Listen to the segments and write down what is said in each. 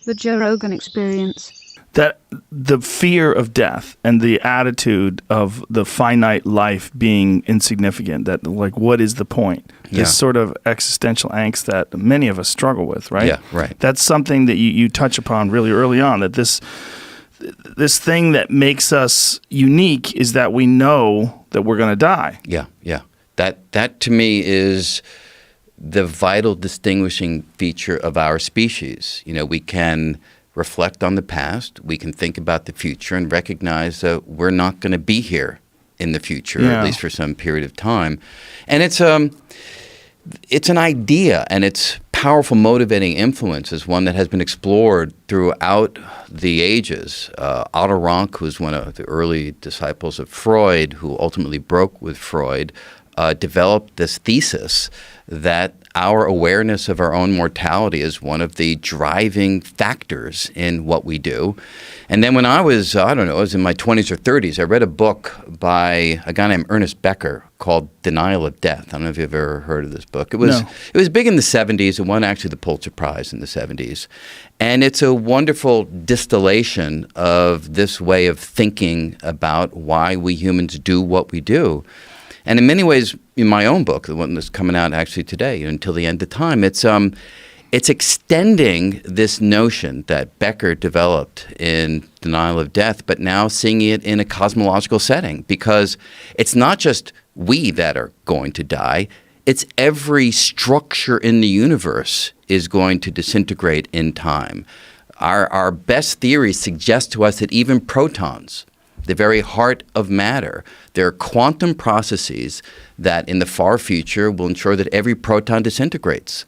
The Joe Rogan Experience. That the fear of death and the attitude of the finite life being insignificant, that like, what is the point? This sort of existential angst that many of us struggle with, right? Yeah, right. That's something that you touch upon really early on, that this thing that makes us unique is that we know that we're going to die. Yeah, yeah. That to me is the vital distinguishing feature of our species. You know, we can reflect on the past, we can think about the future and recognize that we're not going to be here in the future, at least for some period of time. And it's an idea, and its powerful motivating influence is one that has been explored throughout the ages. Otto Rank, who's one of the early disciples of Freud, who ultimately broke with Freud, developed this thesis that our awareness of our own mortality is one of the driving factors in what we do. And then when I was in my 20s or 30s, I read a book by a guy named Ernest Becker called Denial of Death. I don't know if you've ever heard of this book. It was big in the 70s. It won actually the Pulitzer Prize in the 70s. And it's a wonderful distillation of this way of thinking about why we humans do what we do. And in many ways, in my own book, the one that's coming out actually today, Until the End of Time, it's extending this notion that Becker developed in Denial of Death, but now seeing it in a cosmological setting, because it's not just we that are going to die, it's every structure in the universe is going to disintegrate in time. Our best theories suggest to us that even protons, the very heart of matter, there are quantum processes that in the far future will ensure that every proton disintegrates,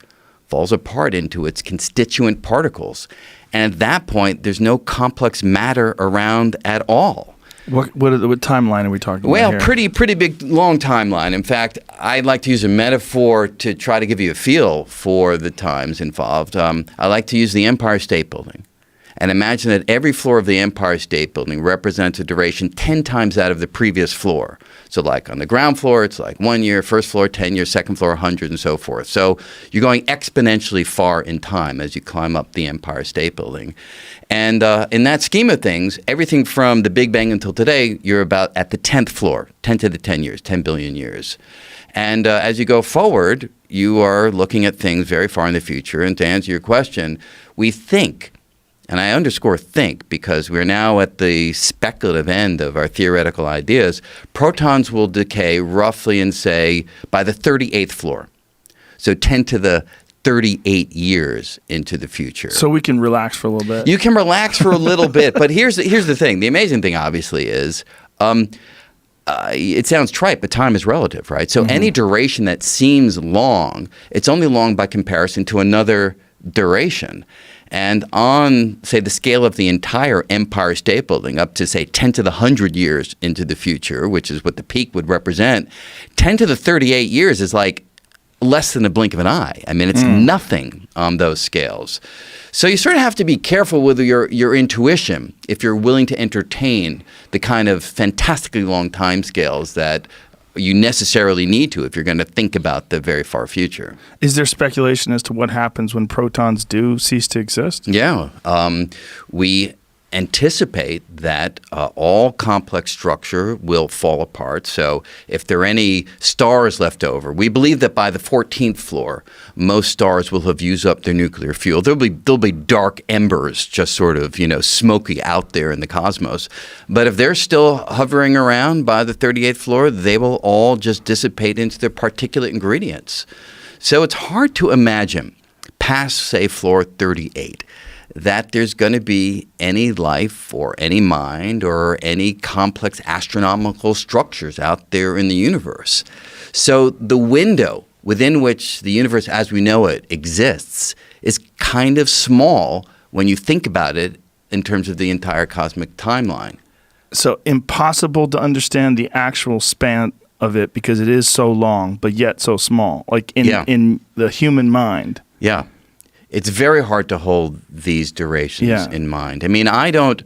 falls apart into its constituent particles. And at that point, there's no complex matter around at all. What timeline are we talking about here? Well, pretty big, long timeline. In fact, I'd like to use a metaphor to try to give you a feel for the times involved. I like to use the Empire State Building. And imagine that every floor of the Empire State Building represents a duration 10 times that of the previous floor. So like on the ground floor, it's like 1 year, first floor 10 years, second floor 100, and so forth. So you're going exponentially far in time as you climb up the Empire State Building. And in that scheme of things, everything from the Big Bang until today, you're about at the 10th floor, 10 to the 10 years, 10 billion years. And as you go forward, you are looking at things very far in the future. And to answer your question, we think, and I underscore think because we're now at the speculative end of our theoretical ideas, protons will decay roughly in, say, by the 38th floor. So 10 to the 38 years into the future. So we can relax for a little bit. You can relax for a little bit, but here's the thing. The amazing thing, obviously, is it sounds trite, but time is relative, right? So any duration that seems long, it's only long by comparison to another duration. And on, say, the scale of the entire Empire State Building, up to, say, 10 to the 100 years into the future, which is what the peak would represent, 10 to the 38 years is like less than a blink of an eye. I mean, it's nothing on those scales. So you sort of have to be careful with your intuition if you're willing to entertain the kind of fantastically long time scales that you necessarily need to if you're going to think about the very far future. Is there speculation as to what happens when protons do cease to exist? Yeah. We anticipate that all complex structure will fall apart. So if there are any stars left over, we believe that by the 14th floor, most stars will have used up their nuclear fuel. There'll be dark embers just sort of, smoky out there in the cosmos. But if they're still hovering around by the 38th floor, they will all just dissipate into their particulate ingredients. So it's hard to imagine past, say, floor 38, that there's going to be any life or any mind or any complex astronomical structures out there in the universe. So the window within which the universe as we know it exists is kind of small when you think about it in terms of the entire cosmic timeline. So impossible to understand the actual span of it because it is so long, but yet so small, like in the human mind. Yeah. It's very hard to hold these durations in mind. I mean, I don't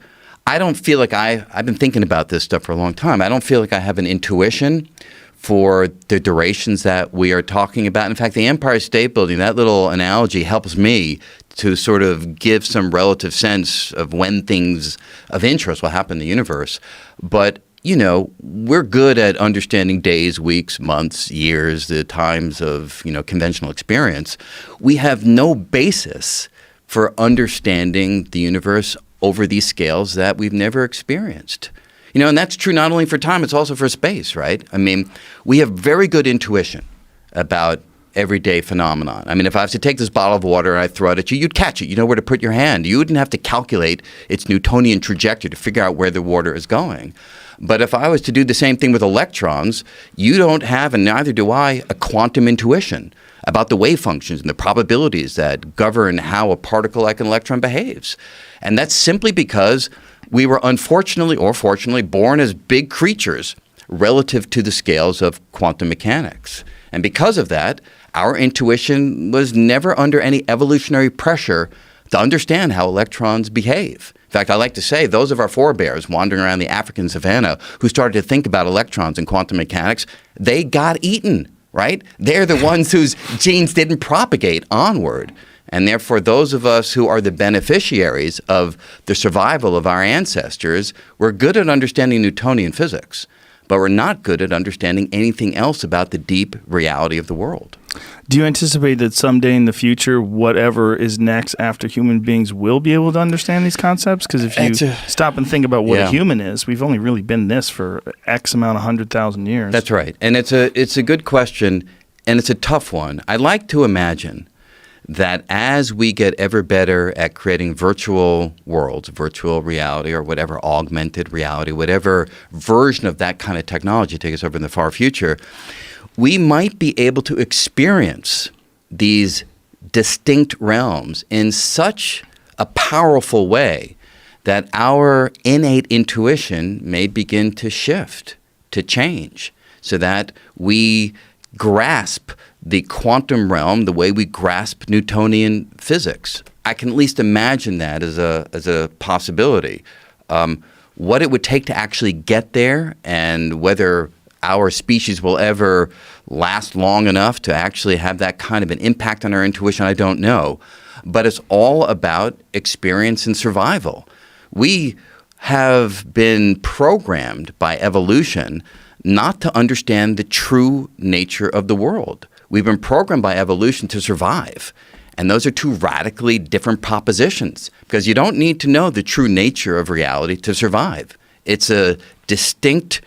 feel like I've been thinking about this stuff for a long time. I don't feel like I have an intuition for the durations that we are talking about. In fact, the Empire State Building, that little analogy helps me to sort of give some relative sense of when things of interest will happen in the universe. But, we're good at understanding days, weeks, months, years, the times of, conventional experience. We have no basis for understanding the universe over these scales that we've never experienced. And that's true not only for time, it's also for space, right? I mean, we have very good intuition about everyday phenomenon. I mean, if I was to take this bottle of water and I throw it at you, you'd catch it. You know where to put your hand. You wouldn't have to calculate its Newtonian trajectory to figure out where the water is going. But if I was to do the same thing with electrons, you don't have, and neither do I, a quantum intuition about the wave functions and the probabilities that govern how a particle like an electron behaves. And that's simply because we were unfortunately or fortunately born as big creatures relative to the scales of quantum mechanics. And because of that, our intuition was never under any evolutionary pressure to understand how electrons behave. In fact, I like to say those of our forebears wandering around the African savannah who started to think about electrons and quantum mechanics, they got eaten, right? They're the ones whose genes didn't propagate onward. And therefore, those of us who are the beneficiaries of the survival of our ancestors, we're good at understanding Newtonian physics, but we're not good at understanding anything else about the deep reality of the world. Do you anticipate that someday in the future, whatever is next after human beings will be able to understand these concepts? Because if you stop and think about what a human is, we've only really been this for X amount of 100,000 years. That's right. And it's a good question, and it's a tough one. I like to imagine that as we get ever better at creating virtual worlds, virtual reality or whatever, augmented reality, whatever version of that kind of technology takes us over in the far future, we might be able to experience these distinct realms in such a powerful way that our innate intuition may begin to shift, to change, so that we grasp the quantum realm the way we grasp Newtonian physics. I can at least imagine that as a possibility. What it would take to actually get there, and whether our species will ever last long enough to actually have that kind of an impact on our intuition, I don't know. But it's all about experience and survival. We have been programmed by evolution not to understand the true nature of the world. We've been programmed by evolution to survive. And those are two radically different propositions, because you don't need to know the true nature of reality to survive. It's a distinct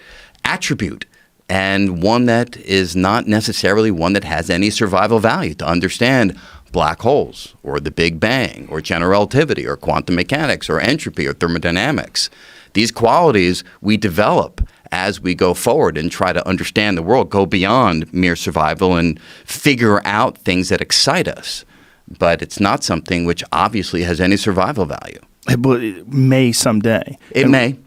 attribute, and one that is not necessarily one that has any survival value. To understand black holes or the Big Bang or general relativity or quantum mechanics or entropy or thermodynamics, these qualities we develop as we go forward and try to understand the world, go beyond mere survival and figure out things that excite us. But it's not something which obviously has any survival value. But it may someday. It may.